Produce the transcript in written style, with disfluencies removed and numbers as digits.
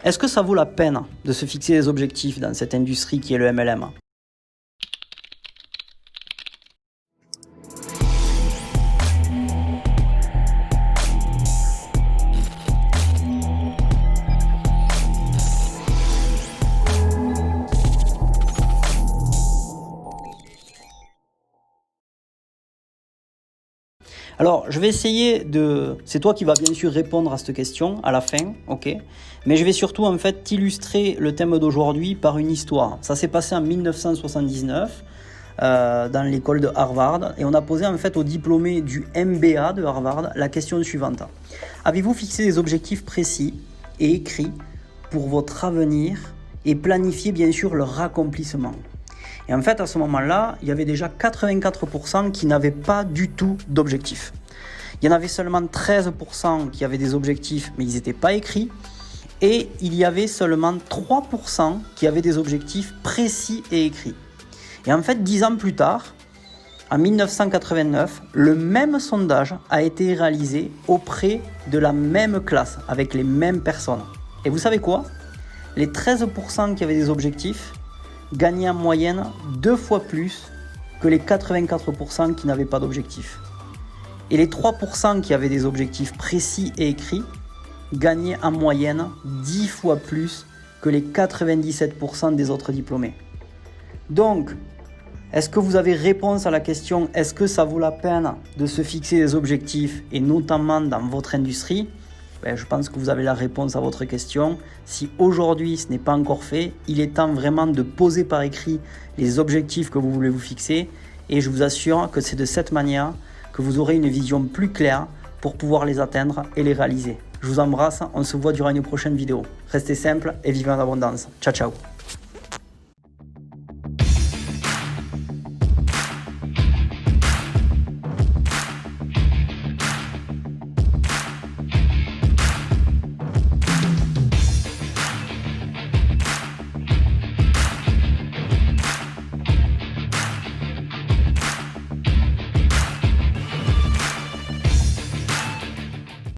Est-ce que ça vaut la peine de se fixer des objectifs dans cette industrie qui est le MLM? Alors, je vais essayer de... C'est toi qui vas bien sûr répondre à cette question à la fin, ok? Mais je vais surtout en fait t'illustrer le thème d'aujourd'hui par une histoire. Ça s'est passé en 1979 dans l'école de Harvard et on a posé en fait aux diplômés du MBA de Harvard la question suivante. Avez-vous fixé des objectifs précis et écrits pour votre avenir et planifié bien sûr leur accomplissement? Et en fait, à ce moment-là, il y avait déjà 84% qui n'avaient pas du tout d'objectifs. Il y en avait seulement 13% qui avaient des objectifs, mais ils n'étaient pas écrits. Et il y avait seulement 3% qui avaient des objectifs précis et écrits. Et en fait, 10 ans plus tard, en 1989, le même sondage a été réalisé auprès de la même classe, avec les mêmes personnes. Et vous savez quoi? Les 13% qui avaient des objectifs gagnaient en moyenne 2 fois plus que les 84% qui n'avaient pas d'objectif. Et les 3% qui avaient des objectifs précis et écrits gagnaient en moyenne 10 fois plus que les 97% des autres diplômés. Donc, est-ce que vous avez réponse à la question « Est-ce que ça vaut la peine de se fixer des objectifs et notamment dans votre industrie ?» Je pense que vous avez la réponse à votre question. Si aujourd'hui ce n'est pas encore fait, il est temps vraiment de poser par écrit les objectifs que vous voulez vous fixer et je vous assure que c'est de cette manière que vous aurez une vision plus claire pour pouvoir les atteindre et les réaliser. Je vous embrasse, on se voit durant une prochaine vidéo. Restez simple et vivez en abondance. Ciao ciao.